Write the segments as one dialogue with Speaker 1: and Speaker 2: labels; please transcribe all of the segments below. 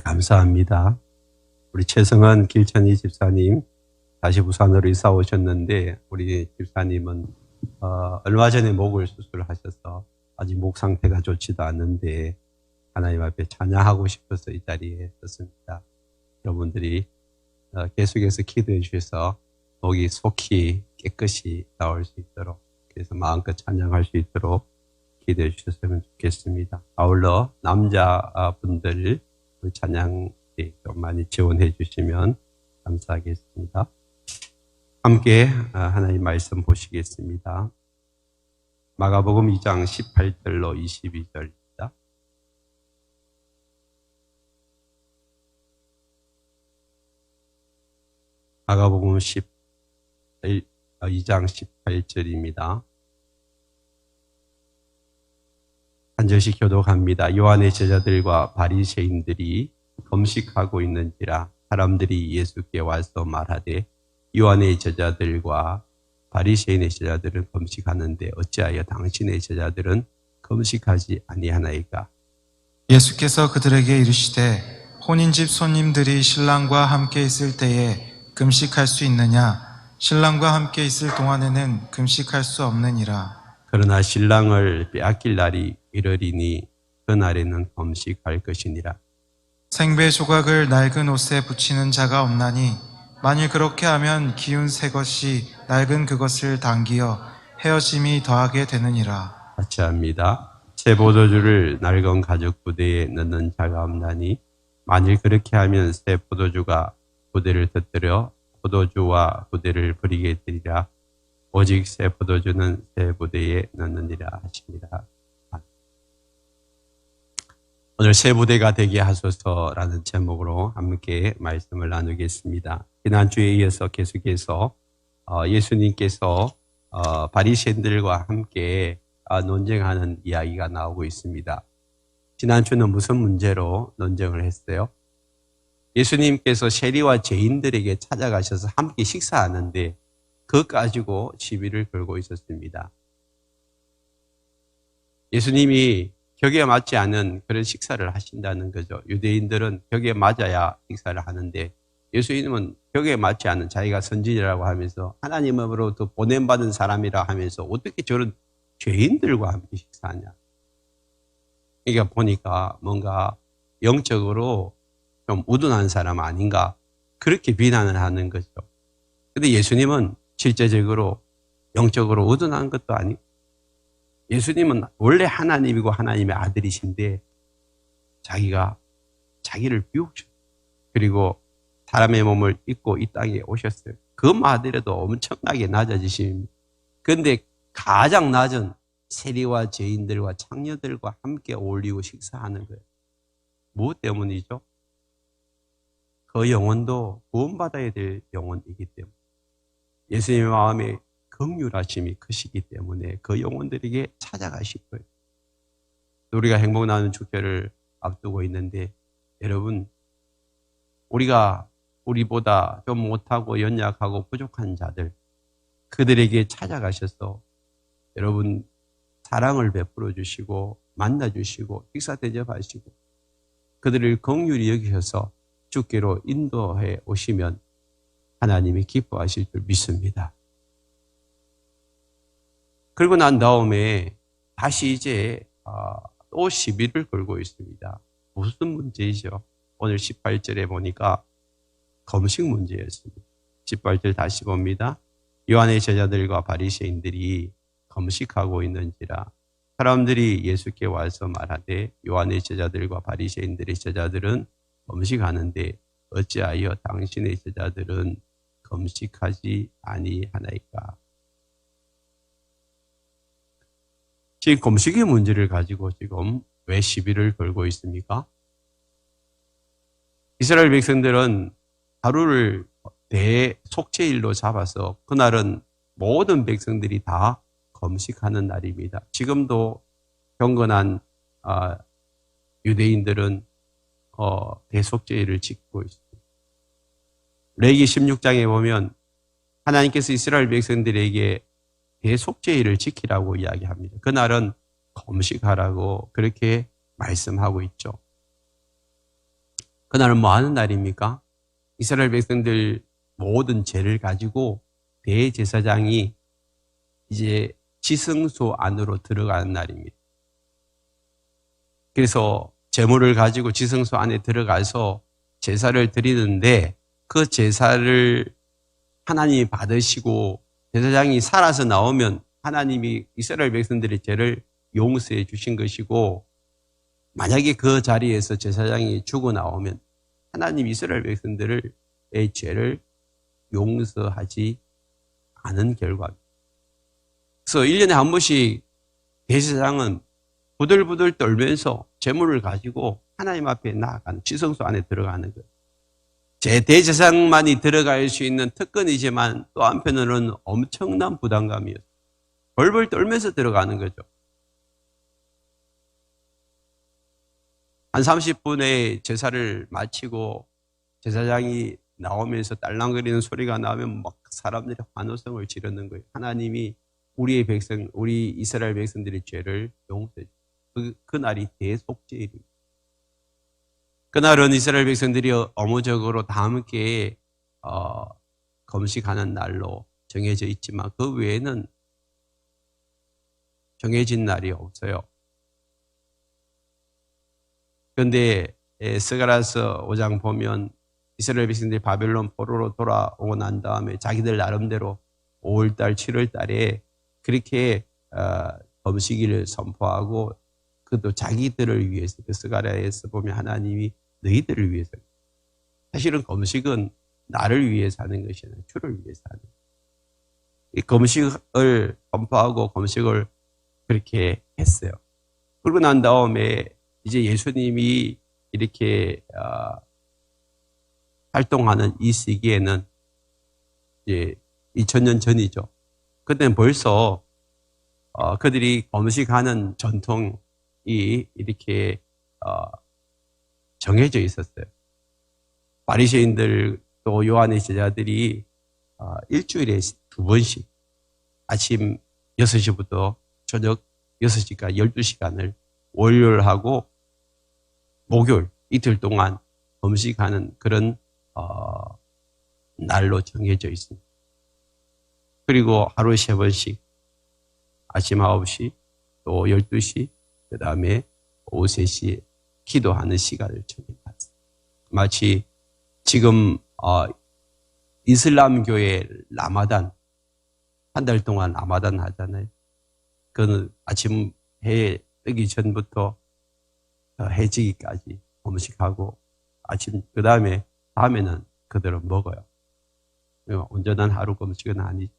Speaker 1: 감사합니다. 우리 최성한 길천희 집사님 다시 부산으로 이사 오셨는데 우리 집사님은 얼마 전에 목을 수술하셔서 아직 목 상태가 좋지도 않은데 하나님 앞에 찬양하고 싶어서 이 자리에 섰습니다. 여러분들이 계속해서 기도해 주셔서 목이 속히 깨끗이 나올 수 있도록, 그래서 마음껏 찬양할 수 있도록 기도해 주셨으면 좋겠습니다. 아울러 남자분들 찬양 좀 많이 지원해 주시면 감사하겠습니다. 함께 하나님 말씀 보시겠습니다. 마가복음 2장 18절로 22절입니다. 마가복음 2장 18절입니다. 한 절씩 교독합니다. 요한의 제자들과 바리새인들이 금식하고 있는지라 사람들이 예수께 와서 말하되 요한의 제자들과 바리새인의 제자들은 금식하는데 어찌하여 당신의 제자들은 금식하지 아니하나이까?
Speaker 2: 예수께서 그들에게 이르시되 혼인집 손님들이 신랑과 함께 있을 때에 금식할 수 있느냐? 신랑과 함께 있을 동안에는 금식할 수 없느니라. 그러나
Speaker 1: 신랑을 빼앗길 날이 이르리니 그날에는 금식할 것이니라.
Speaker 2: 생배 조각을 낡은 옷에 붙이는 자가 없나니 만일 그렇게 하면 기운 새 것이 낡은 그것을 당기어 헤어짐이 더하게 되느니라.
Speaker 1: 같이 합니다. 새 포도주를 낡은 가죽 부대에 넣는 자가 없나니 만일 그렇게 하면 새 포도주가 부대를 터뜨려 포도주와 부대를 버리게 되리라. 오직 새 포도주는 새 부대에 넣느니라 하십니다. 오늘 새 부대가 되게 하소서라는 제목으로 함께 말씀을 나누겠습니다. 지난주에 이어서 계속해서 예수님께서 바리새인들과 함께 논쟁하는 이야기가 나오고 있습니다. 지난주는 무슨 문제로 논쟁을 했어요? 예수님께서 세리와 죄인들에게 찾아가셔서 함께 식사하는데 그것 가지고 시비를 걸고 있었습니다. 예수님이 격에 맞지 않은 그런 식사를 하신다는 거죠. 유대인들은 격에 맞아야 식사를 하는데 예수님은 격에 맞지 않은, 자기가 선지자라고 하면서 하나님으로부터 보냄받은 사람이라 하면서 어떻게 저런 죄인들과 함께 식사하냐. 그러니까 보니까 뭔가 영적으로 좀 우둔한 사람 아닌가, 그렇게 비난을 하는 거죠. 근데 예수님은 실제적으로 영적으로 우둔한 것도 아니고 예수님은 원래 하나님이고 하나님의 아들이신데 자기가 자기를 비우셨어요. 그리고 사람의 몸을 입고 이 땅에 오셨어요. 그것만 하더라도 엄청나게 낮아지십니다. 그런데 가장 낮은 세리와 죄인들과 창녀들과 함께 어울리고 식사하는 거예요. 무엇 때문이죠? 그 영혼도 구원받아야 될 영혼이기 때문에, 예수님의 마음에 긍휼하심이 크시기 때문에 그 영혼들에게 찾아가실 거예요. 우리가 행복 나누는 축제를 앞두고 있는데 여러분, 우리보다 좀 못하고 연약하고 부족한 자들, 그들에게 찾아가셔서 여러분 사랑을 베풀어 주시고 만나 주시고 식사 대접하시고 그들을 긍휼히 여기셔서 주께로 인도해 오시면 하나님이 기뻐하실 줄 믿습니다. 그리고 난 다음에 다시 이제 또 시비를 걸고 있습니다. 무슨 문제이죠? 오늘 18절에 보니까 금식 문제였습니다. 18절 다시 봅니다. 요한의 제자들과 바리새인들이 금식하고 있는지라 사람들이 예수께 와서 말하되 요한의 제자들과 바리새인들의 제자들은 금식하는데 어찌하여 당신의 제자들은 금식하지 아니하나이까? 지금 금식의 문제를 가지고 지금 왜 시비를 걸고 있습니까? 이스라엘 백성들은 하루를 대속죄일로 잡아서 그날은 모든 백성들이 다 금식하는 날입니다. 지금도 경건한 유대인들은 대속죄일을 지키고 있습니다. 레위기 16장에 보면 하나님께서 이스라엘 백성들에게 대속죄일을 지키라고 이야기합니다. 그날은 금식하라고 그렇게 말씀하고 있죠. 그날은 뭐 하는 날입니까? 이스라엘 백성들 모든 죄를 가지고 대제사장이 이제 지성소 안으로 들어가는 날입니다. 그래서 제물을 가지고 지성소 안에 들어가서 제사를 드리는데 그 제사를 하나님이 받으시고 제사장이 살아서 나오면 하나님이 이스라엘 백성들의 죄를 용서해 주신 것이고, 만약에 그 자리에서 제사장이 죽어 나오면 하나님 이스라엘 백성들의 죄를 용서하지 않은 결과입니다. 그래서 1년에 한 번씩 대제사장은 부들부들 떨면서 제물을 가지고 하나님 앞에 나아가는, 지성소 안에 들어가는 거예요. 대제사장만이 들어갈 수 있는 특권이지만 또 한편으로는 엄청난 부담감이었어요. 벌벌 떨면서 들어가는 거죠. 한 30분의 제사를 마치고 제사장이 나오면서 딸랑거리는 소리가 나면 막 사람들이 환호성을 지르는 거예요. 하나님이 우리의 백성, 우리 이스라엘 백성들의 죄를 용서해 주세요. 그날이 대속죄일입니다. 그날은 이스라엘 백성들이 어무적으로 다 함께 금식하는 날로 정해져 있지만 그 외에는 정해진 날이 없어요. 그런데 스가랴서 5장 보면 이스라엘 백성들이 바벨론 포로로 돌아오고 난 다음에 자기들 나름대로 5월달, 7월달에 그렇게 금식일을 선포하고, 그것도 자기들을 위해서, 그 스가랴에서 보면 하나님이 너희들을 위해서, 사실은 금식은 나를 위해서 하는 것이 아니라 주를 위해서 하는 거예요. 이 금식을 선포하고 금식을 그렇게 했어요. 그러고 난 다음에 이제 예수님이 이렇게 활동하는 이 시기에는 이제 2000년 전이죠. 그때는 벌써 그들이 금식하는 전통이 이렇게 정해져 있었어요. 바리새인들 또 요한의 제자들이 일주일에 2번씩 아침 6시부터 저녁 6시까지 12시간을 월요일하고 목요일 이틀 동안 금식하는 그런 날로 정해져 있습니다. 그리고 하루에 3번씩 아침 9시 또 12시 그 다음에 오후 3시에 기도하는 시간을 정해놨습니다. 마치 지금 이슬람교의 라마단, 한 달 동안 라마단 하잖아요. 그거는 아침 해 뜨기 전부터 해 지기까지 금식하고 아침 그 다음에는 그대로 먹어요. 온전한 하루 금식은 아니죠.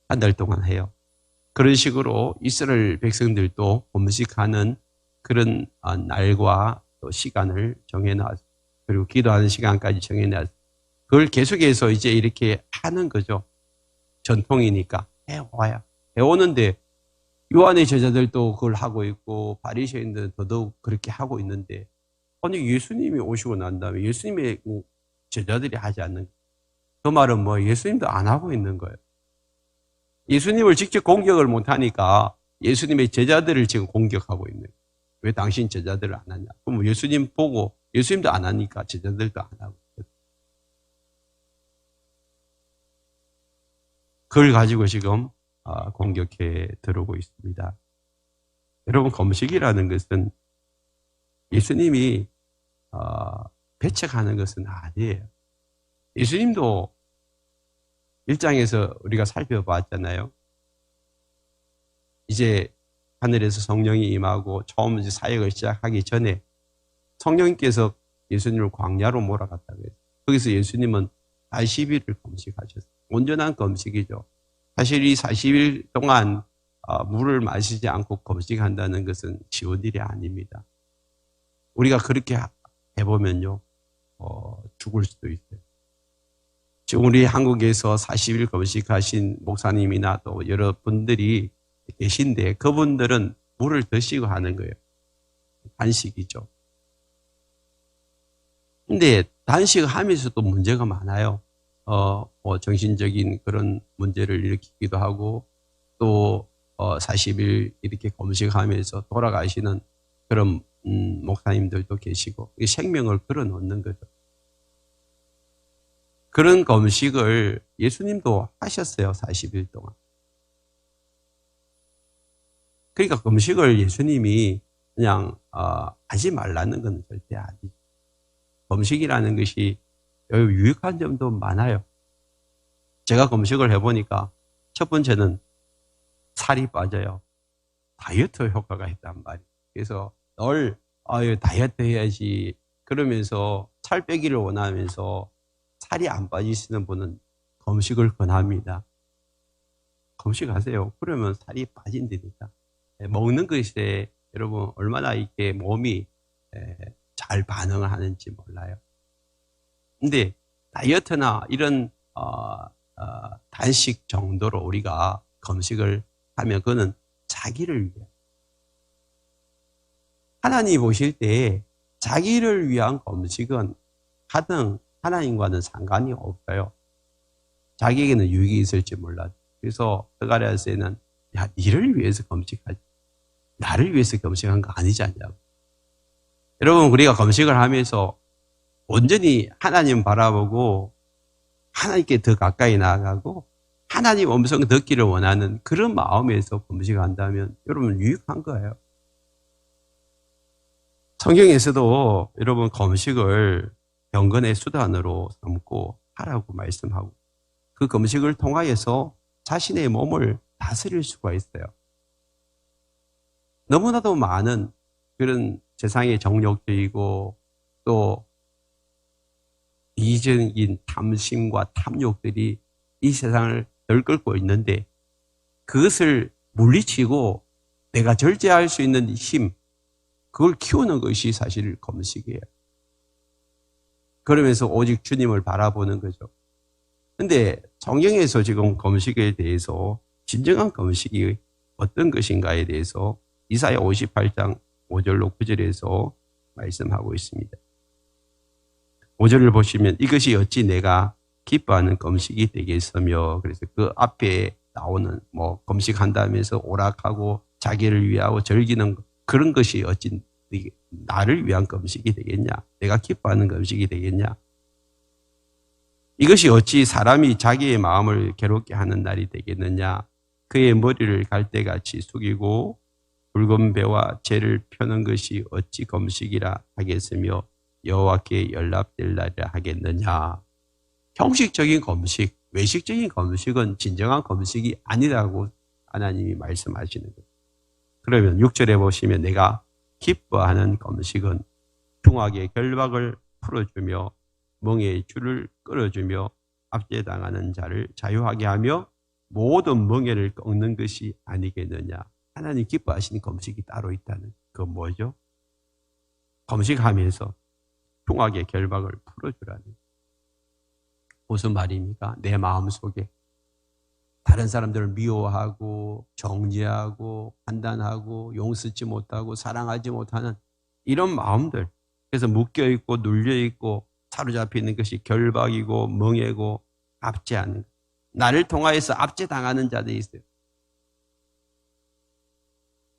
Speaker 1: 한 달 동안 해요. 그런 식으로 이스라엘 백성들도 금식하는 그런 날과 또 시간을 정해놨어요. 그리고 기도하는 시간까지 정해놨어요. 그걸 계속해서 이제 이렇게 하는 거죠. 전통이니까 해와야. 해오는데 요한의 제자들도 그걸 하고 있고 바리새인들은 더더욱 그렇게 하고 있는데, 아니 예수님이 오시고 난 다음에 예수님의 제자들이 하지 않는, 그 말은 뭐 예수님도 안 하고 있는 거예요. 예수님을 직접 공격을 못하니까 예수님의 제자들을 지금 공격하고 있는 거예요. 왜 당신 제자들을 안 하냐. 그럼 예수님 보고 예수님도 안 하니까 제자들도 안 하고 있거든요. 그걸 가지고 지금 공격해 들어오고 있습니다. 여러분, 금식이라는 것은 예수님이 배척하는 것은 아니에요. 예수님도 1장에서 우리가 살펴봤잖아요. 이제 하늘에서 성령이 임하고 처음 이제 사역을 시작하기 전에 성령님께서 예수님을 광야로 몰아갔다고 해요. 거기서 예수님은 40일을 금식하셨어요. 온전한 금식이죠. 사실 이 40일 동안 물을 마시지 않고 금식한다는 것은 쉬운 일이 아닙니다. 우리가 그렇게 해보면요, 죽을 수도 있어요. 지금 우리 한국에서 40일 금식하신 목사님이나 또 여러 분들이 계신데 그분들은 물을 드시고 하는 거예요. 단식이죠. 근데 단식하면서도 문제가 많아요. 정신적인 그런 문제를 일으키기도 하고 또 40일 이렇게 금식하면서 돌아가시는 그런 목사님들도 계시고 생명을 걸어놓는 거죠. 그런 금식을 예수님도 하셨어요. 40일 동안. 그러니까 금식을 예수님이 그냥 하지 말라는 건 절대 아니죠. 금식이라는 것이 유익한 점도 많아요. 제가 금식을 해보니까 첫 번째는 살이 빠져요. 다이어트 효과가 있단 말이에요. 그래서 늘 다이어트 해야지 그러면서 살 빼기를 원하면서 살이 안 빠지시는 분은 금식을 권합니다. 금식하세요. 그러면 살이 빠진다니까. 먹는 것에 여러분 얼마나 이렇게 몸이 잘 반응을 하는지 몰라요. 근데 다이어트나 이런 단식 정도로 우리가 금식을 하면 그거는 자기를 위해 하나님 보실 때 자기를 위한 금식은 하등 하나님과는 상관이 없어요. 자기에게는 유익이 있을지 몰라도. 그래서 스가랴서에는 야, 니를 위해서 금식하지. 나를 위해서 금식한 거 아니지 않냐고. 여러분, 우리가 금식을 하면서 온전히 하나님 바라보고 하나님께 더 가까이 나아가고 하나님 음성 듣기를 원하는 그런 마음에서 금식한다면 여러분 유익한 거예요. 성경에서도 여러분 금식을 경건의 수단으로 삼고 하라고 말씀하고 그 금식을 통하여서 자신의 몸을 다스릴 수가 있어요. 너무나도 많은 그런 세상의 정욕적이고 또 이적인 탐심과 탐욕들이 이 세상을 들끓고 있는데 그것을 물리치고 내가 절제할 수 있는 힘, 그걸 키우는 것이 사실 금식이에요. 그러면서 오직 주님을 바라보는 거죠. 근데 성경에서 지금 금식에 대해서 진정한 금식이 어떤 것인가에 대해서 이사야 58장 5절로 9절에서 말씀하고 있습니다. 5절을 보시면 이것이 어찌 내가 기뻐하는 금식이 되겠으며 그래서 그 앞에 나오는 금식한다면서 오락하고 자기를 위하고 즐기는 그런 것이 어찌 나를 위한 금식이 되겠냐? 내가 기뻐하는 금식이 되겠냐? 이것이 어찌 사람이 자기의 마음을 괴롭게 하는 날이 되겠느냐? 그의 머리를 갈대같이 숙이고 붉은 배와 죄를 펴는 것이 어찌 금식이라 하겠으며 여호와께 연락될 날이라 하겠느냐? 형식적인 금식, 외식적인 금식은 진정한 금식이 아니라고 하나님이 말씀하시는 거예요. 그러면 6절에 보시면 내가 기뻐하는 금식은 흉악의 결박을 풀어주며 멍에의 줄을 끌어주며 압제당하는 자를 자유하게 하며 모든 멍에를 꺾는 것이 아니겠느냐. 하나님 기뻐하시는 금식이 따로 있다는 그 뭐죠? 금식하면서 흉악의 결박을 풀어주라는 무슨 말입니까? 내 마음속에 다른 사람들을 미워하고 정죄하고 판단하고 용서치 못하고 사랑하지 못하는 이런 마음들, 그래서 묶여있고 눌려있고 사로잡혀 있는 것이 결박이고 멍해고 압제하는, 나를 통하여서 압제당하는 자들이 있어요.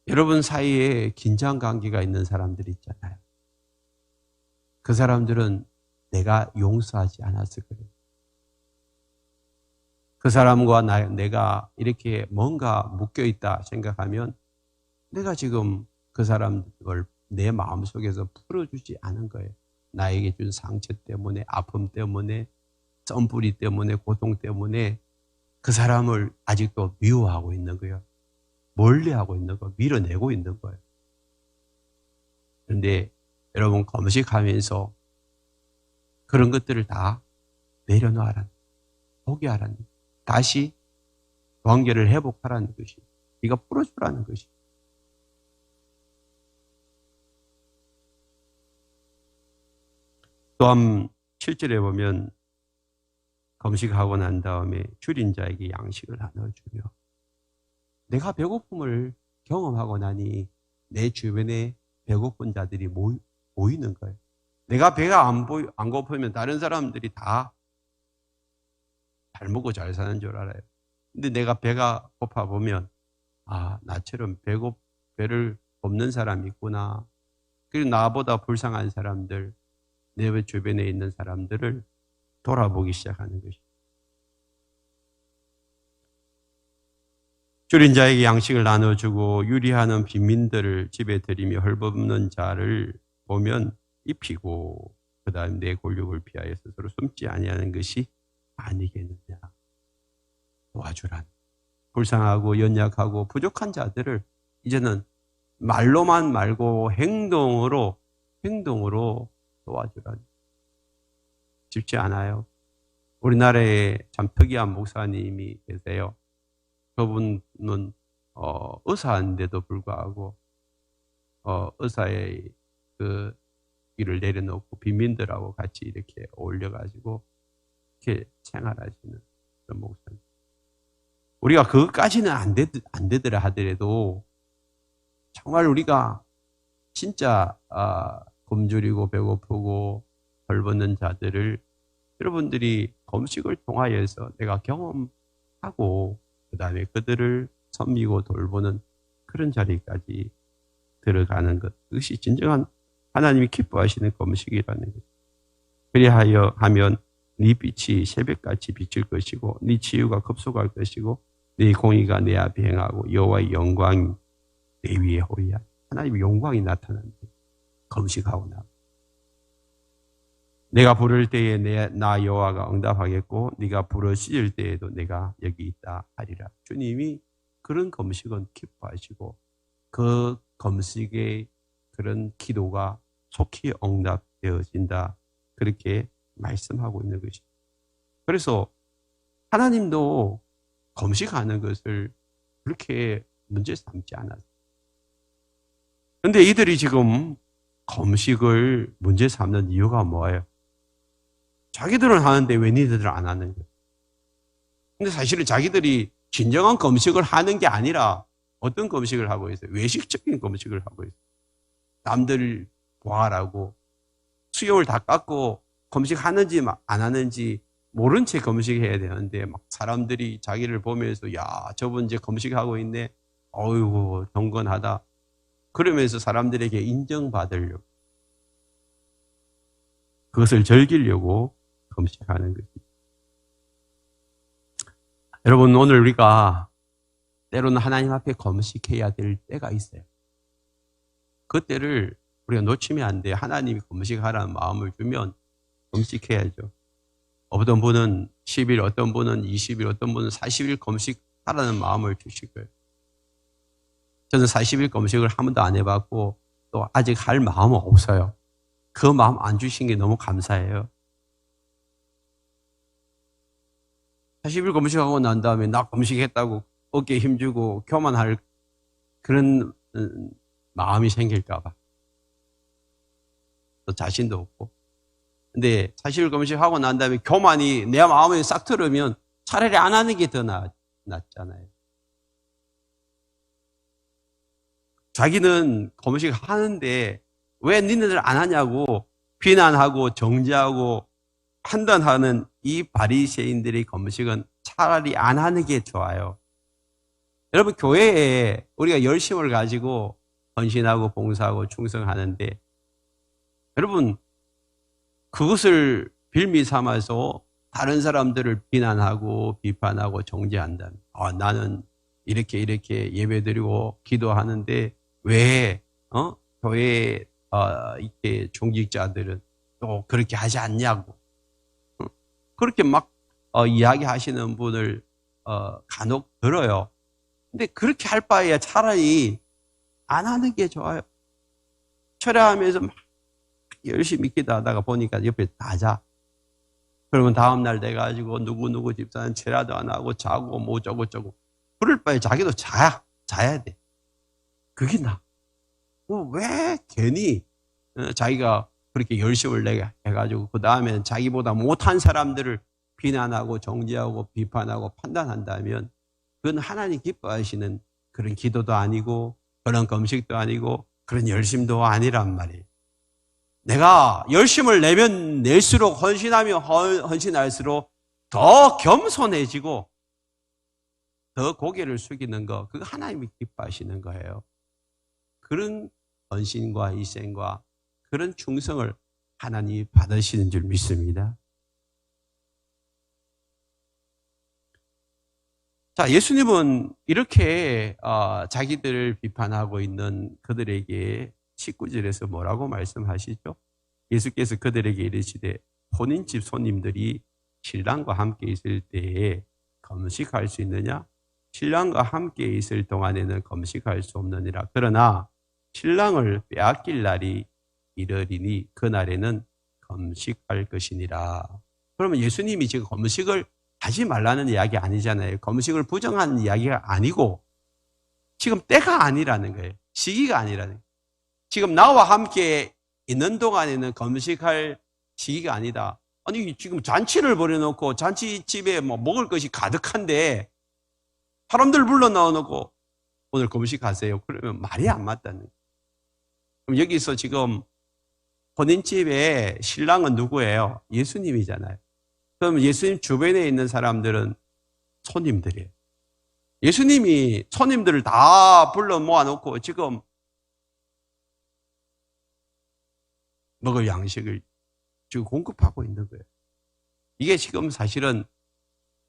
Speaker 1: 여러분 사이에 긴장관계가 있는 사람들이 있잖아요. 그 사람들은 내가 용서하지 않아서 그래요. 그 사람과 내가 이렇게 뭔가 묶여있다 생각하면 내가 지금 그 사람을 내 마음속에서 풀어주지 않은 거예요. 나에게 준 상처 때문에, 아픔 때문에, 썸뿌리 때문에, 고통 때문에 그 사람을 아직도 미워하고 있는 거예요. 멀리하고 있는 거예요. 밀어내고 있는 거예요. 그런데 여러분 금식하면서 그런 것들을 다 내려놓으라는, 포기하라는, 다시 관계를 회복하라는 것이, 네가 풀어주라는 것이. 또한 7절에 보면 금식하고 난 다음에 줄인 자에게 양식을 나눠주며, 내가 배고픔을 경험하고 나니 내 주변에 배고픈 자들이 모이는 거예요. 내가 배가 안 고프면 다른 사람들이 다 잘 먹고 잘 사는 줄 알아요. 근데 내가 배가 고파 보면 나처럼 배를 없는 사람이 있구나. 그리고 나보다 불쌍한 사람들, 내 주변에 있는 사람들을 돌아보기 시작하는 것입니다. 줄인 자에게 양식을 나눠주고 유리하는 빈민들을 집에 들이며 헐벗는 자를 보면 입히고 그 다음 내 골육을 피하여 스스로 숨지 아니하는 것이 아니겠느냐. 도와주란. 불쌍하고 연약하고 부족한 자들을 이제는 말로만 말고 행동으로 도와주란. 쉽지 않아요. 우리나라에 참 특이한 목사님이 계세요. 그분은 의사인데도 불구하고 의사의 그 일을 내려놓고 빈민들하고 같이 이렇게 어울려가지고 이렇게 생활하시는 그런 목사님. 우리가 그것까지는 안 되더라 하더라도 정말 우리가 진짜 굶주리고 배고프고 벌벗는 자들을 여러분들이 금식을 통하여서 내가 경험하고 그 다음에 그들을 섬기고 돌보는 그런 자리까지 들어가는 것. 그것이 진정한 하나님이 기뻐하시는 금식이라는 것. 그리하여 하면 네 빛이 새벽같이 비칠 것이고 네 치유가 급속할 것이고 네 공의가 내 앞에 행하고 여호와의 영광이 내 위에 호위하리. 하나님의 영광이 나타납니다. 금식하고 나. 내가 부를 때에 나 여호와가 응답하겠고 네가 부르짖을 때에도 내가 여기 있다 하리라. 주님이 그런 금식은 기뻐하시고 그 금식의 그런 기도가 속히 응답되어진다. 그렇게 말씀하고 있는 것입니다. 그래서 하나님도 금식하는 것을 그렇게 문제 삼지 않았어요. 그런데 이들이 지금 금식을 문제 삼는 이유가 뭐예요? 자기들은 하는데 왜 니들은 안 하는 거예요? 근데 사실은 자기들이 진정한 금식을 하는 게 아니라 어떤 금식을 하고 있어요? 외식적인 금식을 하고 있어요. 남들 보아라고 수염을 다 깎고 금식하는지 안 하는지 모른 채 금식해야 되는데 막 사람들이 자기를 보면서 야 저분 이제 금식하고 있네. 어이구 경건하다. 그러면서 사람들에게 인정받으려고 그것을 즐기려고 금식하는 것입니다. 여러분 오늘 우리가 때로는 하나님 앞에 금식해야 될 때가 있어요. 그 때를 우리가 놓치면 안 돼요. 하나님이 금식하라는 마음을 주면 금식해야죠. 어떤 분은 10일, 어떤 분은 20일, 어떤 분은 40일 금식하라는 마음을 주실 거예요. 저는 40일 금식을 한 번도 안 해봤고 또 아직 할 마음은 없어요. 그 마음 안 주신 게 너무 감사해요. 40일 금식하고 난 다음에 나 금식했다고 어깨에 힘주고 교만할 그런 마음이 생길까 봐. 또 자신도 없고. 근데 40일 금식하고 난 다음에 교만이 내 마음에 싹 들으면 차라리 안 하는 게 더 낫잖아요. 자기는 금식 하는데 왜 니네들 안 하냐고 비난하고 정죄하고 판단하는 이 바리새인들의 금식은 차라리 안 하는 게 좋아요. 여러분 교회에 우리가 열심을 가지고 헌신하고 봉사하고 충성하는데 여러분 그것을 빌미 삼아서 다른 사람들을 비난하고 비판하고 정죄한다면 나는 이렇게 예배드리고 기도하는데 왜 교회 이렇게 중직자들은 또 그렇게 하지 않냐고 그렇게 막 이야기하시는 분을 간혹 들어요. 근데 그렇게 할 바에야 차라리 안 하는 게 좋아요. 철야하면서 막 열심히 기도하다가 보니까 옆에 다 자. 그러면 다음날 돼가지고 누구 집사는 철야도 안 하고 자고 뭐 저거 그럴 바에 자기도 자야 돼. 그게 나. 왜 괜히 자기가 그렇게 열심을 내게 해가지고 그 다음에 자기보다 못한 사람들을 비난하고 정죄하고 비판하고 판단한다면 그건 하나님 기뻐하시는 그런 기도도 아니고 그런 금식도 아니고 그런 열심도 아니란 말이에요. 내가 열심을 내면 낼수록 헌신하며 헌신할수록 더 겸손해지고 더 고개를 숙이는 거 그거 하나님이 기뻐하시는 거예요. 그런 헌신과 희생과 그런 충성을 하나님이 받으시는 줄 믿습니다. 자, 예수님은 이렇게 자기들을 비판하고 있는 그들에게 19절에서 뭐라고 말씀하시죠? 예수께서 그들에게 이르시되 혼인집 손님들이 신랑과 함께 있을 때에 금식할 수 있느냐? 신랑과 함께 있을 동안에는 금식할 수 없느니라. 그러나 신랑을 빼앗길 날이 이르리니 그날에는 금식할 것이니라. 그러면 예수님이 지금 금식을 하지 말라는 이야기 아니잖아요. 금식을 부정하는 이야기가 아니고 지금 때가 아니라는 거예요. 시기가 아니라는 거예요. 지금 나와 함께 있는 동안에는 금식할 시기가 아니다. 아니 지금 잔치를 벌여놓고 잔치집에 뭐 먹을 것이 가득한데 사람들 불러 넣어놓고 오늘 금식하세요. 그러면 말이 안 맞다는 거예요. 그럼 여기서 지금 혼인집에 신랑은 누구예요? 예수님이잖아요. 그럼 예수님 주변에 있는 사람들은 손님들이에요. 예수님이 손님들을 다 불러 모아놓고 지금 먹을 양식을 지금 공급하고 있는 거예요. 이게 지금 사실은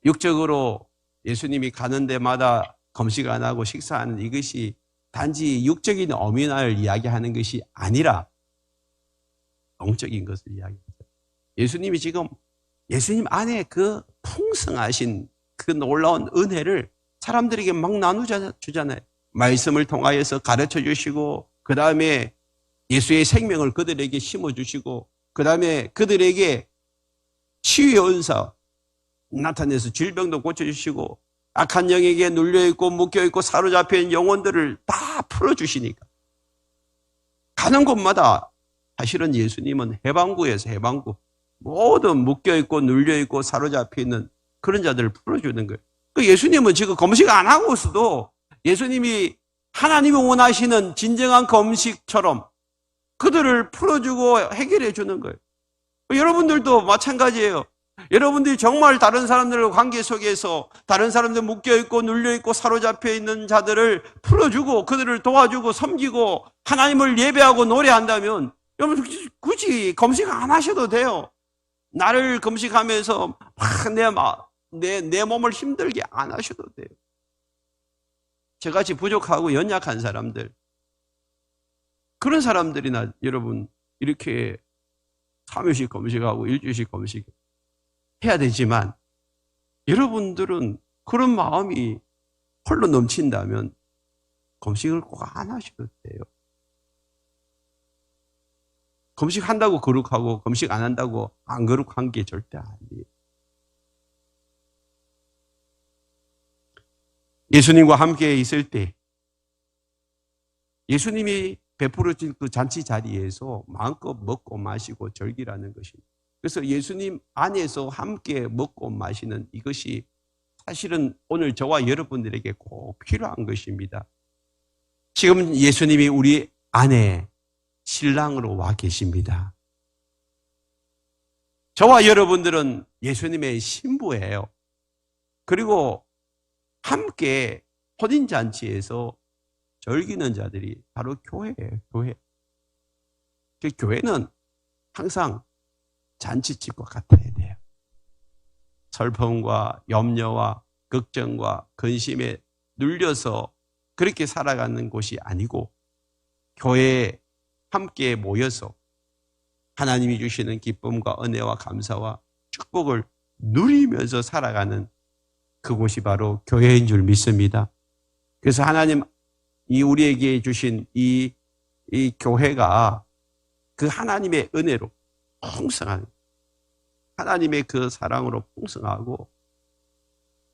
Speaker 1: 육적으로 예수님이 가는 데마다 금식 안 하고 식사하는 이것이 단지 육적인 어민화를 이야기하는 것이 아니라 영적인 것을 이야기하죠. 예수님이 지금 예수님 안에 그 풍성하신 그 놀라운 은혜를 사람들에게 막 나누잖아요. 말씀을 통하여서 가르쳐 주시고 그 다음에 예수의 생명을 그들에게 심어주시고 그 다음에 그들에게 치유의 은사 나타내서 질병도 고쳐주시고 악한 영에게 눌려있고 묶여있고 사로잡혀있는 영혼들을 다 풀어주시니까 가는 곳마다 사실은 예수님은 해방구에서 해방구 모든 묶여있고 눌려있고 사로잡혀있는 그런 자들을 풀어주는 거예요. 그 예수님은 지금 금식 안 하고 있어도 예수님이 하나님이 원하시는 진정한 금식처럼 그들을 풀어주고 해결해 주는 거예요. 여러분들도 마찬가지예요. 여러분들이 정말 다른 사람들과 관계 속에서 다른 사람들 묶여있고 눌려있고 사로잡혀 있는 자들을 풀어주고 그들을 도와주고 섬기고 하나님을 예배하고 노래한다면 여러분 굳이 금식 안 하셔도 돼요. 나를 금식하면서 막 내 몸을 힘들게 안 하셔도 돼요. 저같이 부족하고 연약한 사람들 그런 사람들이나 여러분 이렇게 3일씩 금식하고 일주일씩 금식 해야 되지만 여러분들은 그런 마음이 홀로 넘친다면 금식을 꼭 안 하셔도 돼요. 금식한다고 거룩하고 금식 안 한다고 안 거룩한 게 절대 아니에요. 예수님과 함께 있을 때 예수님이 베풀어진 그 잔치 자리에서 마음껏 먹고 마시고 즐기라는 것입니다. 그래서 예수님 안에서 함께 먹고 마시는 이것이 사실은 오늘 저와 여러분들에게 꼭 필요한 것입니다. 지금 예수님이 우리 안에 신랑으로 와 계십니다. 저와 여러분들은 예수님의 신부예요. 그리고 함께 혼인잔치에서 즐기는 자들이 바로 교회예요. 교회. 그 교회는 항상 잔치집과 같아야 돼요. 슬픔과 염려와 걱정과 근심에 눌려서 그렇게 살아가는 곳이 아니고 교회에 함께 모여서 하나님이 주시는 기쁨과 은혜와 감사와 축복을 누리면서 살아가는 그곳이 바로 교회인 줄 믿습니다. 그래서 하나님이 우리에게 주신 이 교회가 그 하나님의 은혜로 풍성한 하나님의 그 사랑으로 풍성하고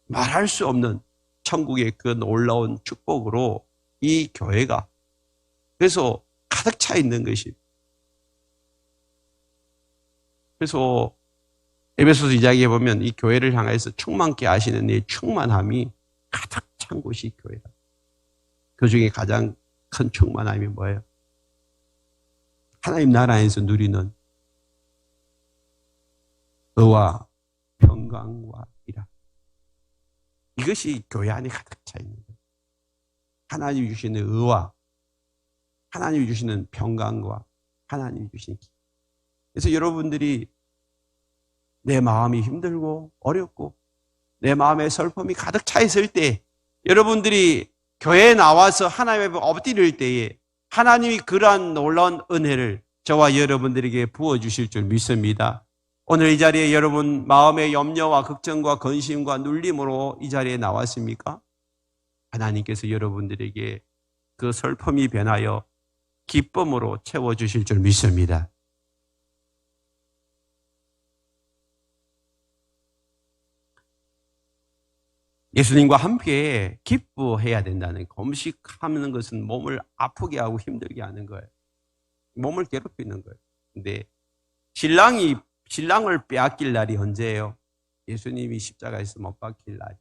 Speaker 1: 말할 수 없는 천국의 그 놀라운 축복으로 이 교회가 그래서 가득 차 있는 것입니다. 그래서 에베소서 2장에 보면 이 교회를 향해서 충만케 하시는 이 충만함이 가득 찬 곳이 교회다. 그 중에 가장 큰 충만함이 뭐예요? 하나님 나라에서 누리는 의와 평강과 이라. 이것이 교회 안에 가득 차 있는 거예요. 하나님이 주시는 의와 하나님이 주시는 평강과 하나님이 주신 기. 그래서 여러분들이 내 마음이 힘들고 어렵고 내 마음에 슬픔이 가득 차 있을 때 여러분들이 교회에 나와서 하나님 앞에 엎드릴 때에 하나님이 그러한 놀라운 은혜를 저와 여러분들에게 부어주실 줄 믿습니다. 오늘 이 자리에 여러분 마음의 염려와 걱정과 근심과 눌림으로 이 자리에 나왔습니까? 하나님께서 여러분들에게 그 슬픔이 변하여 기쁨으로 채워주실 줄 믿습니다. 예수님과 함께 기뻐해야 된다는, 금식하는 것은 몸을 아프게 하고 힘들게 하는 거예요. 몸을 괴롭히는 거예요. 근데 신랑을 빼앗길 날이 언제예요? 예수님이 십자가에서 못 박힐 날.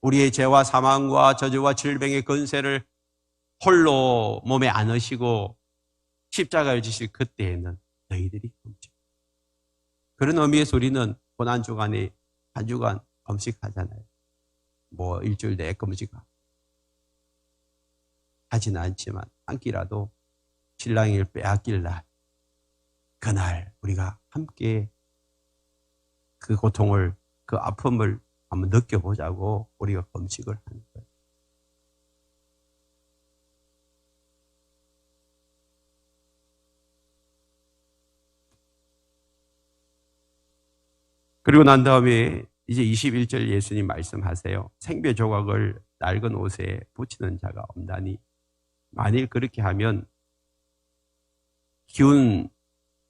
Speaker 1: 우리의 죄와 사망과 저주와 질병의 권세를 홀로 몸에 안으시고 십자가를 지실 그때에는 너희들이 금식. 그런 의미에서 우리는 고난주간에 한 주간 금식하잖아요. 뭐 일주일 내에 금식하고 하지는 않지만 한 끼라도 신랑을 빼앗길 날, 그날 우리가 함께 그 고통을, 그 아픔을 한번 느껴보자고 우리가 금식을 하는 거예요. 그리고 난 다음에 이제 21절 예수님 말씀하세요. 생배 조각을 낡은 옷에 붙이는 자가 없나니 만일 그렇게 하면 기운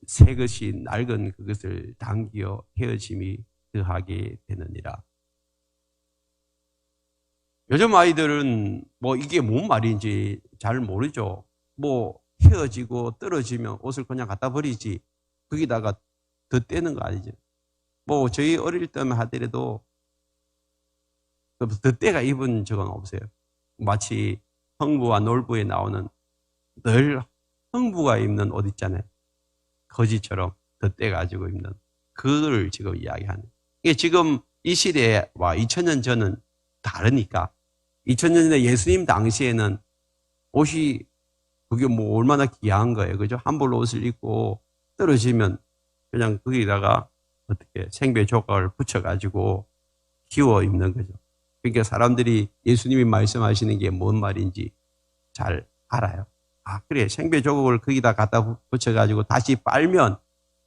Speaker 1: 새 것이 낡은 그것을 당기어 헤어짐이 더하게 되느니라. 요즘 아이들은 뭐 이게 뭔 말인지 잘 모르죠. 뭐 헤어지고 떨어지면 옷을 그냥 갖다 버리지 거기다가 덧대는 거 아니죠. 뭐 저희 어릴 때만 하더라도 덧대가 입은 적은 없어요. 마치 흥부와 놀부에 나오는 늘 흥부가 입는 옷 있잖아요. 거지처럼 덧대 가지고 입는 그걸 지금 이야기하는. 이게 지금 이 시대와 2000년 전은 다르니까 2000년 전에 예수님 당시에는 옷이 그게 뭐 얼마나 귀한 거예요. 그죠? 한 벌 옷을 입고 떨어지면 그냥 거기다가 어떻게 생배 조각을 붙여가지고 끼워 입는 거죠. 그러니까 사람들이 예수님이 말씀하시는 게 뭔 말인지 잘 알아요. 아, 그래. 생배 조각을 거기다 갖다 붙여가지고 다시 빨면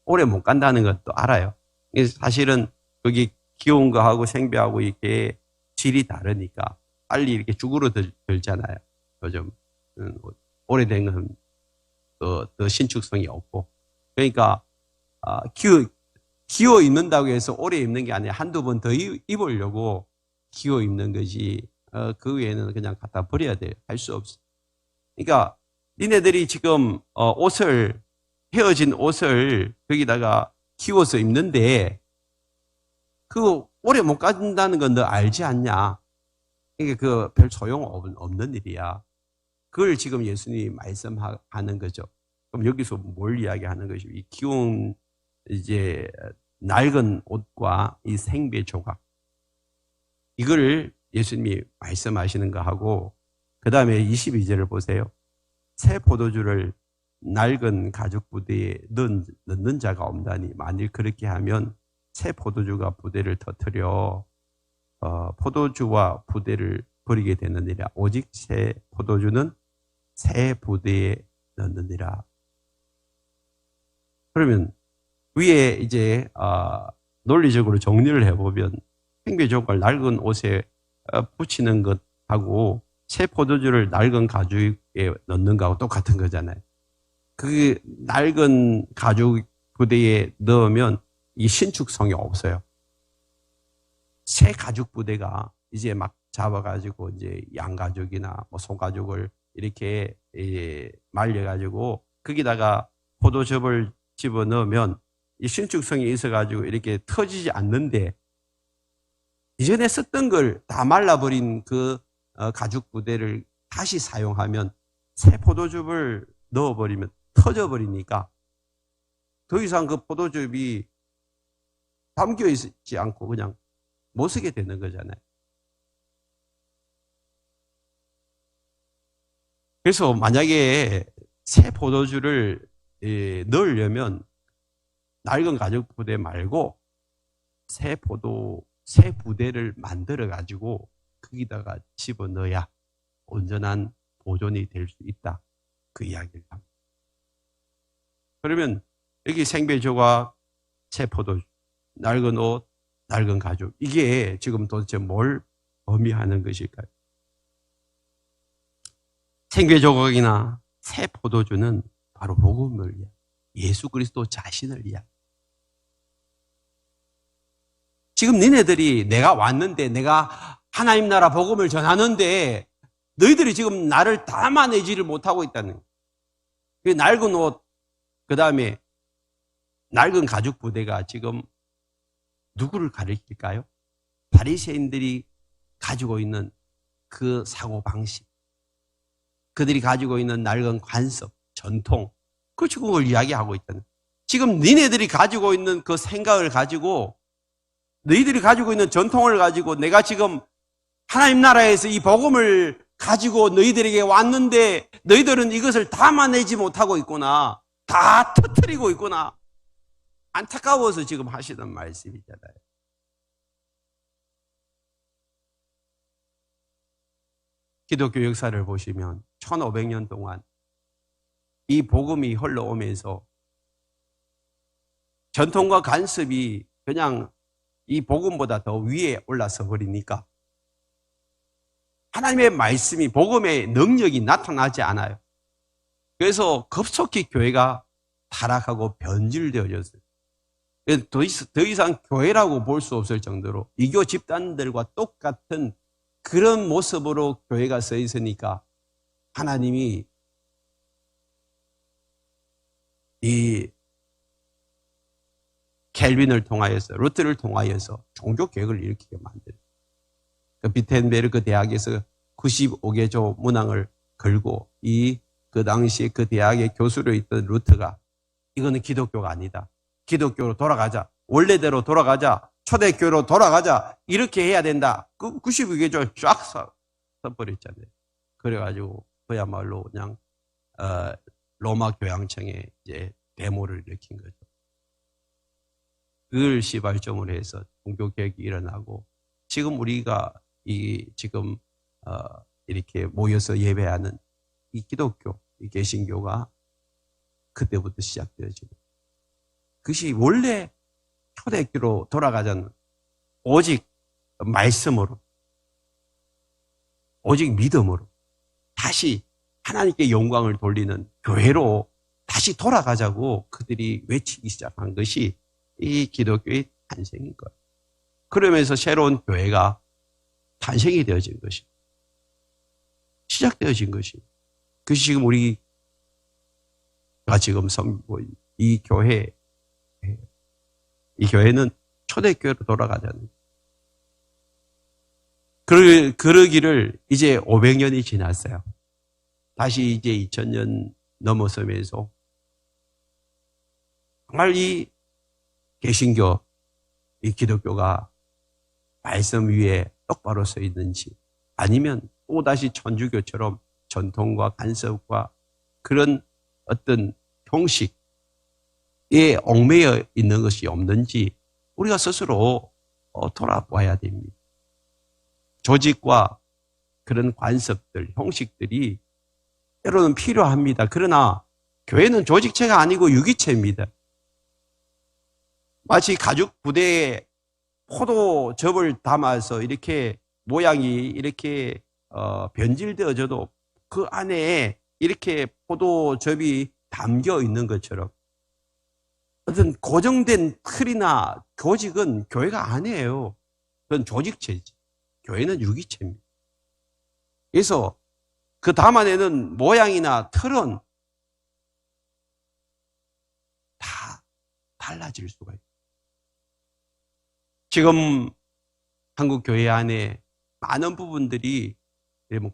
Speaker 1: 오래 못 간다는 것도 알아요. 그래서 사실은 거기 귀여운 거하고 생배하고 이렇게 질이 다르니까 빨리 이렇게 죽으러들잖아요. 요즘 오래된 건 더 신축성이 없고. 그러니까 기어 입는다고 해서 오래 입는 게 아니라 한두 번 더 입으려고 기어 입는 거지. 그 외에는 그냥 갖다 버려야 돼요. 할 수 없어. 그러니까 니네들이 지금 헤어진 옷을 거기다가 키워서 입는데 그거 오래 못 간다는 건 너 알지 않냐? 이게 그 별 소용 없는 일이야. 그걸 지금 예수님이 말씀하는 거죠. 그럼 여기서 뭘 이야기하는 것이 이 귀여운 이제 낡은 옷과 이 생배 조각 이거를 예수님이 말씀하시는 거 하고 그 다음에 22절을 보세요. 새 포도주를 낡은 가죽 부대에 넣는 자가 없다니 만일 그렇게 하면 새 포도주가 부대를 터뜨려 포도주와 부대를 버리게 되느니라. 오직 새 포도주는 새 부대에 넣느니라. 그러면 위에 이제 논리적으로 정리를 해보면 생배조각을 낡은 옷에 붙이는 것하고 새 포도주를 낡은 가죽에 넣는 거하고 똑같은 거잖아요. 그 낡은 가죽 부대에 넣으면 이 신축성이 없어요. 새 가죽 부대가 이제 막 잡아가지고 이제 양가죽이나 뭐 소가죽을 이렇게 말려가지고 거기다가 포도즙을 집어 넣으면 이 신축성이 있어가지고 이렇게 터지지 않는데 이전에 썼던 걸 다 말라버린 그 가죽 부대를 다시 사용하면 새 포도즙을 넣어버리면 터져버리니까 더 이상 그 포도즙이 담겨 있지 않고 그냥 못 쓰게 되는 거잖아요. 그래서 만약에 새 포도주를 넣으려면 낡은 가죽 부대 말고 새 부대를 만들어 가지고 거기다가 집어넣어야 온전한 보존이 될 수 있다. 그 이야기를 합니다. 그러면 여기 생배조각, 새 포도주, 낡은 옷, 낡은 가죽, 이게 지금 도대체 뭘 의미하는 것일까요? 생배조각이나 새 포도주는 바로 복음을 위한, 예수 그리스도 자신을 위한. 지금 니네들이 내가 왔는데, 내가 하나님 나라 복음을 전하는데 너희들이 지금 나를 담아내지를 못하고 있다는 거예요. 그 낡은 옷, 그 다음에 낡은 가죽 부대가 지금 누구를 가리킬까요? 바리새인들이 가지고 있는 그 사고방식, 그들이 가지고 있는 낡은 관습, 전통, 그걸 이야기하고 있다는 거예요. 지금 니네들이 가지고 있는 그 생각을 가지고, 너희들이 가지고 있는 전통을 가지고 내가 지금 하나님 나라에서 이 복음을 가지고 너희들에게 왔는데 너희들은 이것을 담아내지 못하고 있구나. 다 터뜨리고 있구나. 안타까워서 지금 하시던 말씀이잖아요. 기독교 역사를 보시면 1500년 동안 이 복음이 흘러오면서 전통과 간섭이 그냥 이 복음보다 더 위에 올라서 버리니까 하나님의 말씀이, 복음의 능력이 나타나지 않아요. 그래서 급속히 교회가 타락하고 변질되어졌어요. 더 이상 교회라고 볼 수 없을 정도로 이교 집단들과 똑같은 그런 모습으로 교회가 서 있으니까 하나님이 이 켈빈을 통하여서, 루트를 통하여서 종교개혁을 일으키게 만들어요. 그 비텐베르크 대학에서 95개조 문항을 걸고 그 당시에 그 대학의 교수로 있던 루트가 이거는 기독교가 아니다. 기독교로 돌아가자. 원래대로 돌아가자. 초대교로 돌아가자. 이렇게 해야 된다. 그 92개조 쫙 써버렸잖아요. 그래가지고 그야말로 그냥 로마 교황청에 이제 데모를 일으킨 거죠. 그걸 시발점으로 해서 종교개혁이 일어나고 지금 우리가 지금 이렇게 모여서 예배하는 이 기독교, 이 개신교가 그때부터 시작되어지고, 그것이 원래 초대교로 돌아가자는 오직 말씀으로, 오직 믿음으로 다시 하나님께 영광을 돌리는 교회로 다시 돌아가자고 그들이 외치기 시작한 것이 이 기독교의 탄생인 거예요. 그러면서 새로운 교회가 탄생이 되어진 것이, 시작되어진 것이, 그것이 지금 우리가 지금 섬기고 이 교회는 초대교회로 돌아가자는, 그러기를 이제 500년이 지났어요. 다시 이제 2000년 넘어서면서 정말 이 개신교, 이 기독교가 말씀 위에 똑바로 서 있는지, 아니면 또다시 천주교처럼 전통과 간섭과 그런 어떤 형식에 얽매여 있는 것이 없는지 우리가 스스로 돌아봐야 됩니다. 조직과 그런 관습들, 형식들이 때로는 필요합니다. 그러나 교회는 조직체가 아니고 유기체입니다. 마치 가죽 부대에 포도즙을 담아서 이렇게 모양이 이렇게 변질되어져도 그 안에 이렇게 포도즙이 담겨 있는 것처럼 어떤 고정된 틀이나 조직은 교회가 아니에요. 그건 조직체지. 교회는 유기체입니다. 그래서 그 담아내는 모양이나 틀은 다 달라질 수가 있어요. 지금 한국 교회 안에 많은 부분들이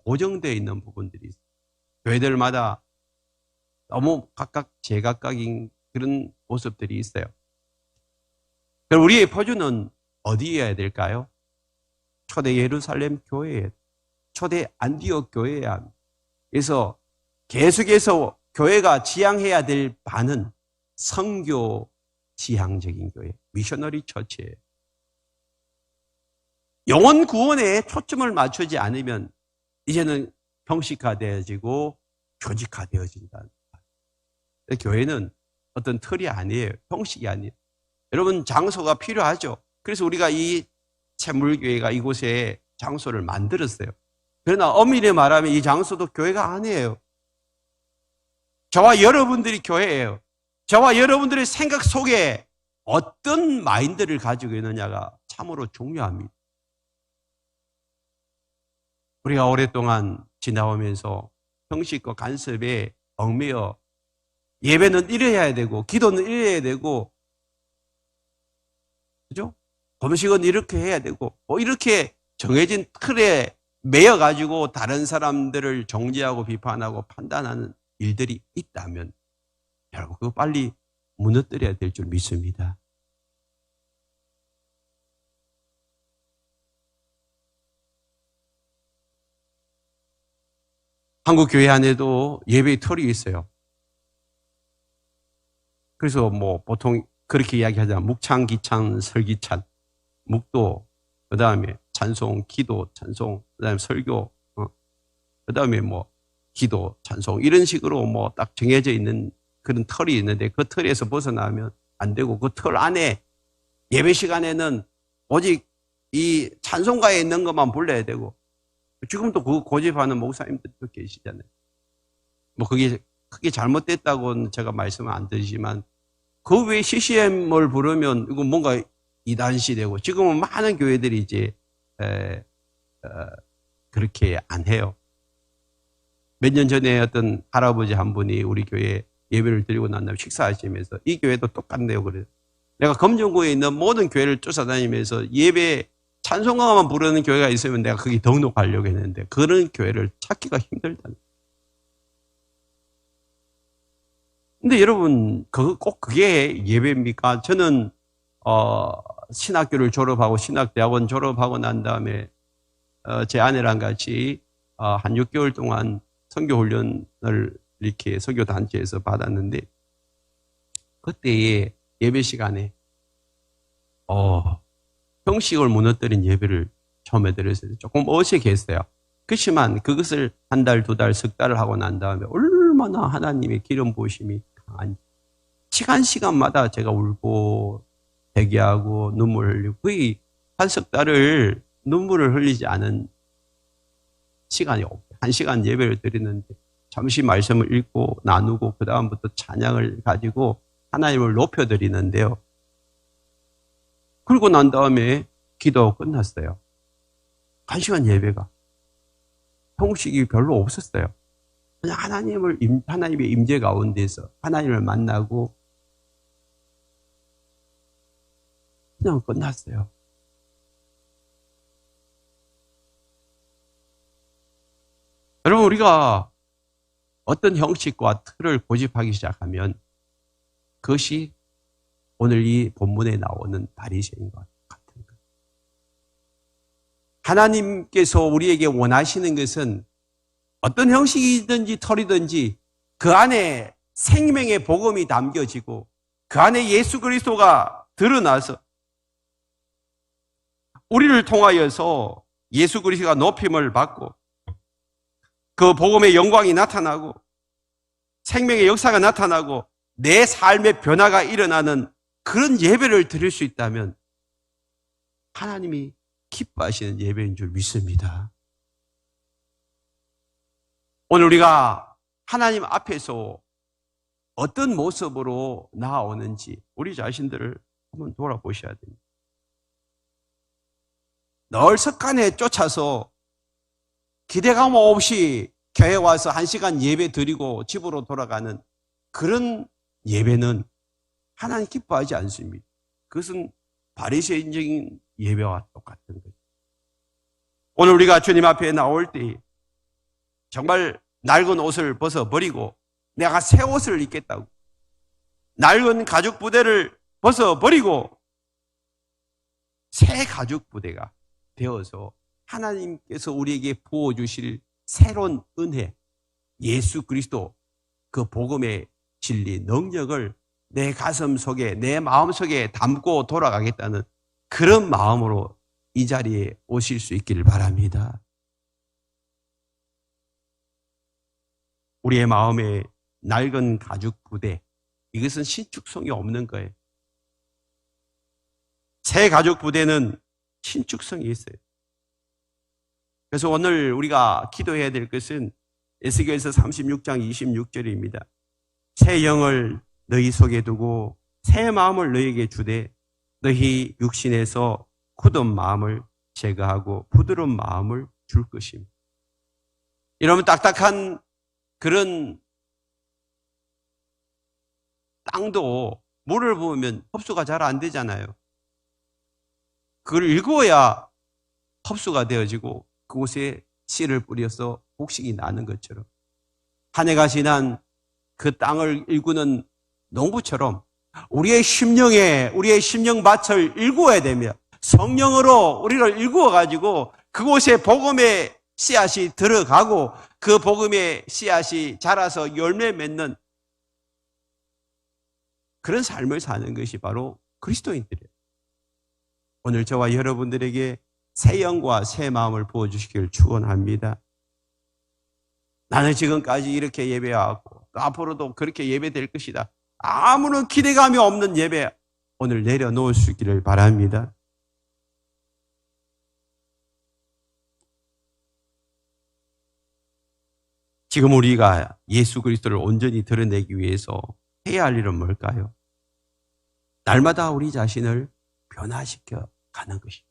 Speaker 1: 고정되어 있는 부분들이 있어요. 교회들마다 너무 각각 제각각인 그런 모습들이 있어요. 그럼 우리의 포주는 어디여야 될까요? 초대 예루살렘 교회에, 초대 안디옥 교회에 합니다. 그래서 계속해서 교회가 지향해야 될 바는 선교 지향적인 교회, 미셔너리 처치예요. 영혼 구원에 초점을 맞추지 않으면 이제는 형식화되어지고 조직화되어진다. 교회는 어떤 틀이 아니에요. 형식이 아니에요. 여러분, 장소가 필요하죠. 그래서 우리가 이 채물교회가 이곳에 장소를 만들었어요. 그러나 엄밀히 말하면 이 장소도 교회가 아니에요. 저와 여러분들이 교회예요. 저와 여러분들의 생각 속에 어떤 마인드를 가지고 있느냐가 참으로 중요합니다. 우리가 오랫동안 지나오면서 형식과 간섭에 얽매여 예배는 이래야 되고 기도는 이래야 되고 그죠? 금식은 이렇게 해야 되고 뭐 이렇게 정해진 틀에 매여가지고 다른 사람들을 정죄하고 비판하고 판단하는 일들이 있다면 여러분 그거 빨리 무너뜨려야 될 줄 믿습니다. 한국 교회 안에도 예배의 틀이 있어요. 그래서 뭐 보통 그렇게 이야기하잖아요. 묵찬, 기찬, 설기찬, 묵도, 그 다음에 찬송, 기도, 찬송, 그 다음에 설교, 그 다음에 뭐 기도, 찬송 이런 식으로 뭐 딱 정해져 있는 그런 틀이 있는데 그 틀에서 벗어나면 안 되고 그 틀 안에 예배 시간에는 오직 이 찬송가에 있는 것만 불러야 되고 지금도 그거 고집하는 목사님들도 계시잖아요. 뭐 그게 크게 잘못됐다고는 제가 말씀을 안 드리지만 그 외에 CCM을 부르면 이거 뭔가 이단시 되고 지금은 많은 교회들이 이제 그렇게 안 해요. 몇 년 전에 어떤 할아버지 한 분이 우리 교회 예배를 드리고 난 다음에 식사하시면서 이 교회도 똑같네요. 그래요. 내가 검정구에 있는 모든 교회를 쫓아다니면서 예배 찬송가만 부르는 교회가 있으면 내가 거기 등록하려고 했는데 그런 교회를 찾기가 힘들다. 근데 여러분 꼭 그게 예배입니까? 저는 신학교를 졸업하고 신학대학원 졸업하고 난 다음에 제 아내랑 같이 한 6개월 동안 선교훈련을 이렇게 선교단체에서 받았는데 그때의 예배 시간에 형식을 무너뜨린 예배를 처음에 들었어요. 조금 어색했어요. 그렇지만 그것을 한 달, 두 달, 석 달을 하고 난 다음에 얼마나 하나님의 기름 부으심이 강한지 시간마다 제가 울고 대기하고 눈물 흘리고 거의 한 석 달을 눈물을 흘리지 않은 시간이 없어요. 1시간 예배를 드리는데 잠시 말씀을 읽고 나누고 그 다음부터 찬양을 가지고 하나님을 높여드리는데요. 그러고 난 다음에 기도가 끝났어요. 1시간 예배가. 형식이 별로 없었어요. 그냥 하나님의 임재 가운데서 하나님을 만나고 그냥 끝났어요. 여러분, 우리가 어떤 형식과 틀을 고집하기 시작하면 그것이 오늘 이 본문에 나오는 바리새인 것 같은 거예요. 하나님께서 우리에게 원하시는 것은 어떤 형식이든지 털이든지 그 안에 생명의 복음이 담겨지고 그 안에 예수 그리스도가 드러나서 우리를 통하여서 예수 그리스도가 높임을 받고 그 복음의 영광이 나타나고 생명의 역사가 나타나고 내 삶의 변화가 일어나는 그런 예배를 드릴 수 있다면 하나님이 기뻐하시는 예배인 줄 믿습니다. 오늘 우리가 하나님 앞에서 어떤 모습으로 나아오는지 우리 자신들을 한번 돌아보셔야 됩니다. 늘 습관에 쫓아서 기대감 없이 교회 와서 1시간 예배 드리고 집으로 돌아가는 그런 예배는 하나님 기뻐하지 않습니다. 그것은 바리새인적인 예배와 똑같은 거죠. 오늘 우리가 주님 앞에 나올 때 정말 낡은 옷을 벗어버리고 내가 새 옷을 입겠다고 낡은 가죽 부대를 벗어버리고 새 가죽 부대가 되어서 하나님께서 우리에게 부어주실 새로운 은혜, 예수 그리스도, 그 복음의 진리, 능력을 내 가슴 속에, 내 마음 속에 담고 돌아가겠다는 그런 마음으로 이 자리에 오실 수 있기를 바랍니다. 우리의 마음에 낡은 가죽 부대, 이것은 신축성이 없는 거예요. 새 가죽 부대는 신축성이 있어요. 그래서 오늘 우리가 기도해야 될 것은 에스겔서 36장 26절입니다. 새 영을 너희 속에 두고 새 마음을 너희에게 주되 너희 육신에서 굳은 마음을 제거하고 부드러운 마음을 줄 것입니다. 이러면 딱딱한 그런 땅도 물을 부으면 흡수가 잘 안 되잖아요. 그걸 일구어야 흡수가 되어지고 그곳에 씨를 뿌려서 곡식이 나는 것처럼 한 해가 지난 그 땅을 일구는 농부처럼 우리의 심령에 우리의 심령 밭을 일구어야 되며 성령으로 우리를 일구어 가지고 그곳에 복음의 씨앗이 들어가고 그 복음의 씨앗이 자라서 열매 맺는 그런 삶을 사는 것이 바로 그리스도인들이에요. 오늘 저와 여러분들에게 새 영과 새 마음을 부어주시기를 축원합니다. 나는 지금까지 이렇게 예배하고 또 앞으로도 그렇게 예배될 것이다. 아무런 기대감이 없는 예배 오늘 내려놓을 수 있기를 바랍니다. 지금 우리가 예수 그리스도를 온전히 드러내기 위해서 해야 할 일은 뭘까요? 날마다 우리 자신을 변화시켜 가는 것입니다.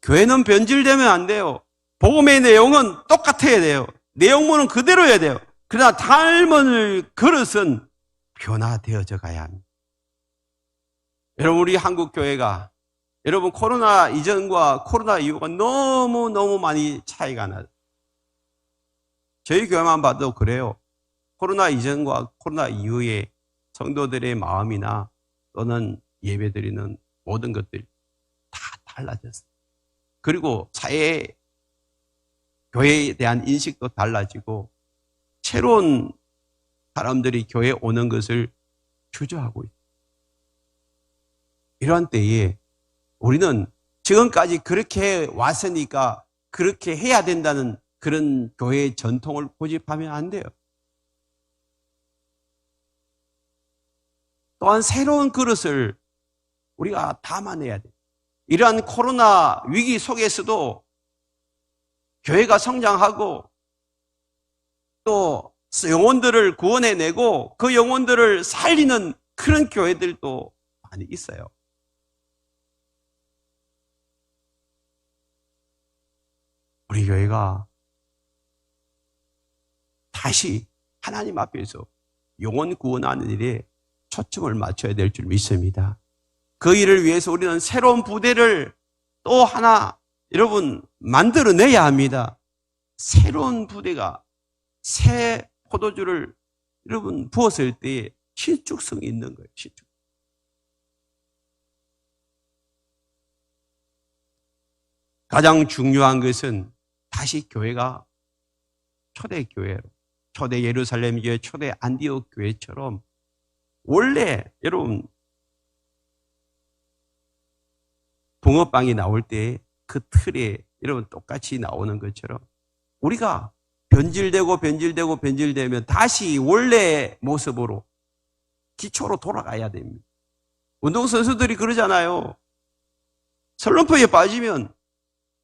Speaker 1: 교회는 변질되면 안 돼요. 복음의 내용은 똑같아야 돼요. 내용물은 그대로여야 돼요. 그러나 닮은 그릇은 변화되어져 가야 합니다. 여러분, 우리 한국 교회가 여러분 코로나 이전과 코로나 이후가 너무 많이 차이가 나요. 저희 교회만 봐도 그래요. 코로나 이전과 코로나 이후에 성도들의 마음이나 또는 예배드리는 모든 것들이 다 달라졌어요. 그리고 사회, 교회에 대한 인식도 달라지고 새로운 사람들이 교회에 오는 것을 주저하고 있어요. 이런 때에 우리는 지금까지 그렇게 왔으니까 그렇게 해야 된다는 그런 교회의 전통을 고집하면 안 돼요. 또한 새로운 그릇을 우리가 담아내야 돼요. 이러한 코로나 위기 속에서도 교회가 성장하고 또 영혼들을 구원해내고 그 영혼들을 살리는 그런 교회들도 많이 있어요. 우리 교회가 다시 하나님 앞에서 영혼 구원하는 일에 초점을 맞춰야 될 줄 믿습니다. 그 일을 위해서 우리는 새로운 부대를 또 하나 여러분 만들어내야 합니다. 새로운 부대가 새 포도주를 여러분 부었을 때에 신축성이 있는 거예요. 신축. 가장 중요한 것은 다시 교회가 초대 교회로, 초대 예루살렘 교회, 초대 안디옥 교회처럼 원래 여러분 붕어빵이 나올 때 그 틀에 여러분 똑같이 나오는 것처럼 우리가 변질되면 다시 원래의 모습으로 기초로 돌아가야 됩니다. 운동선수들이 그러잖아요. 슬럼프에 빠지면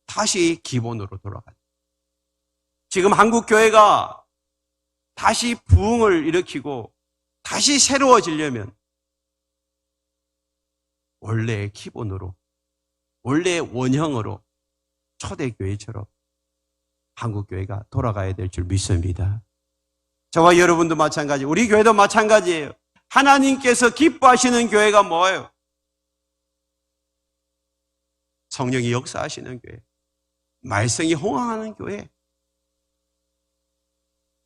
Speaker 1: 다시 기본으로 돌아가요. 지금 한국교회가 다시 부흥을 일으키고 다시 새로워지려면 원래의 기본으로, 원래의 원형으로 초대교회처럼 한국교회가 돌아가야 될 줄 믿습니다. 저와 여러분도 마찬가지, 우리 교회도 마찬가지예요. 하나님께서 기뻐하시는 교회가 뭐예요? 성령이 역사하시는 교회, 말씀이 홍황하는 교회,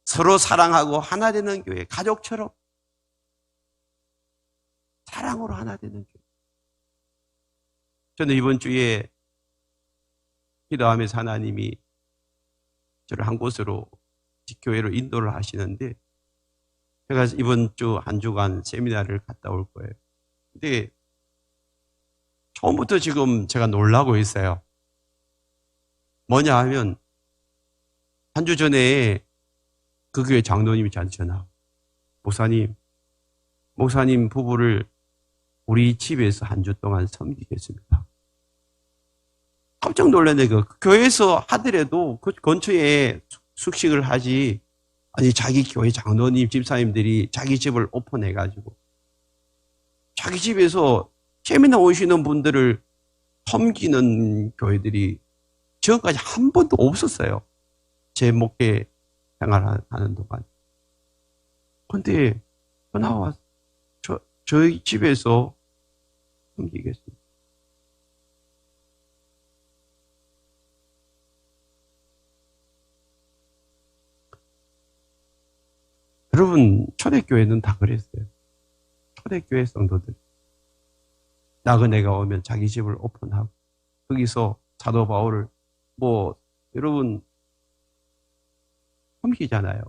Speaker 1: 서로 사랑하고 하나 되는 교회, 가족처럼 사랑으로 하나 되는 교회. 저는 이번 주에 기도하면서 하나님이 저를 한 곳으로 교회로 인도를 하시는데 제가 이번 주 한 주간 세미나를 갔다 올 거예요. 근데 처음부터 지금 제가 놀라고 있어요. 뭐냐 하면 한 주 전에 그 교회 장로님이 저한테 전화. 목사님 부부를 우리 집에서 한 주 동안 섬기겠습니다. 깜짝 놀랐네. 그 교회에서 하더라도 그 근처에 숙식을 하지. 아니, 자기 교회 장로님, 집사님들이 자기 집을 오픈해가지고 자기 집에서 세미나 오시는 분들을 섬기는 교회들이 지금까지 한 번도 없었어요. 제 목회 생활하는 동안. 근데 전화 와서 저희 집에서 섬기겠습니다. 여러분, 초대교회는 다 그랬어요. 초대교회 성도들. 나그네가 오면 자기 집을 오픈하고, 거기서 사도 바울을, 여러분, 섬기잖아요.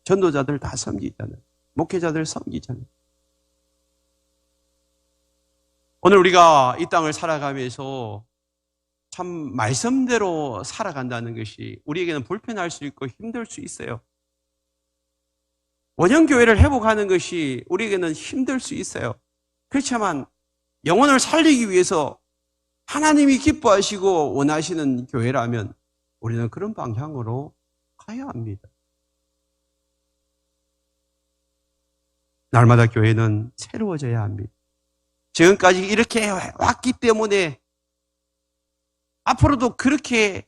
Speaker 1: 전도자들 다 섬기잖아요. 목회자들 섬기잖아요. 오늘 우리가 이 땅을 살아가면서 참 말씀대로 살아간다는 것이 우리에게는 불편할 수 있고 힘들 수 있어요. 원형교회를 회복하는 것이 우리에게는 힘들 수 있어요. 그렇지만 영혼을 살리기 위해서 하나님이 기뻐하시고 원하시는 교회라면 우리는 그런 방향으로 가야 합니다. 날마다 교회는 새로워져야 합니다. 지금까지 이렇게 왔기 때문에 앞으로도 그렇게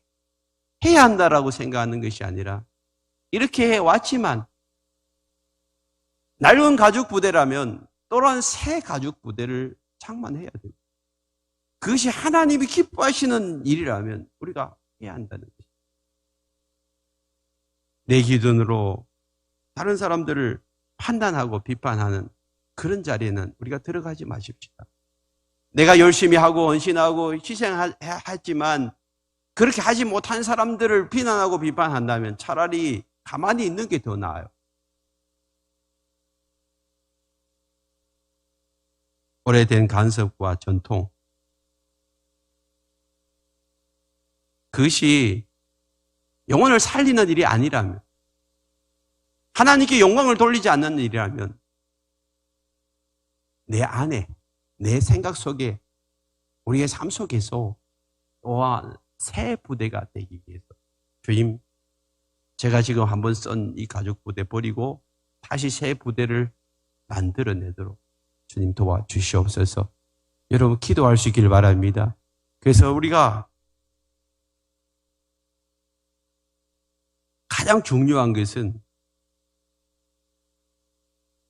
Speaker 1: 해야 한다라고 생각하는 것이 아니라 이렇게 해왔지만 낡은 가죽 부대라면 또한 새 가죽 부대를 창만해야 돼요. 그것이 하나님이 기뻐하시는 일이라면 우리가 해야 한다는 것입니다. 내 기준으로 다른 사람들을 판단하고 비판하는 그런 자리에는 우리가 들어가지 마십시다. 내가 열심히 하고 헌신하고 희생했지만 그렇게 하지 못한 사람들을 비난하고 비판한다면 차라리 가만히 있는 게 더 나아요. 오래된 간섭과 전통, 그것이 영혼을 살리는 일이 아니라면, 하나님께 영광을 돌리지 않는 일이라면 내 안에, 내 생각 속에, 우리의 삶 속에서 또한 새 부대가 되기 위해서 주님, 제가 지금 한번 쓴 이 가죽 부대 버리고 다시 새 부대를 만들어내도록 주님 도와주시옵소서. 여러분 기도할 수 있기를 바랍니다. 그래서 우리가 가장 중요한 것은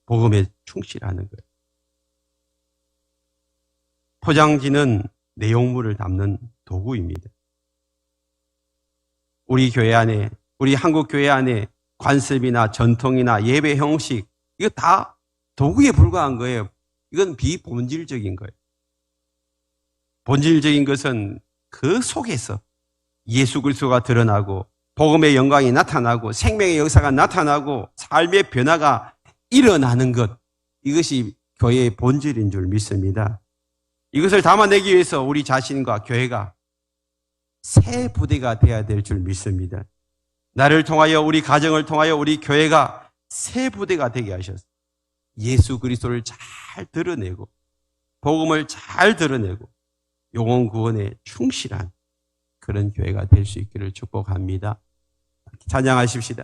Speaker 1: 복음에 충실하는 거예요. 포장지는 내용물을 담는 도구입니다. 우리 교회 안에, 우리 한국 교회 안에 관습이나 전통이나 예배 형식, 이거 다 도구에 불과한 거예요. 이건 비본질적인 거예요. 본질적인 것은 그 속에서 예수 그리스도가 드러나고 복음의 영광이 나타나고 생명의 역사가 나타나고 삶의 변화가 일어나는 것, 이것이 교회의 본질인 줄 믿습니다. 이것을 담아내기 위해서 우리 자신과 교회가 새 부대가 되어야 될 줄 믿습니다. 나를 통하여, 우리 가정을 통하여 우리 교회가 새 부대가 되게 하셨습니다. 예수 그리스도를 잘 드러내고 복음을 잘 드러내고 영혼 구원에 충실한 그런 교회가 될 수 있기를 축복합니다. 찬양하십시다.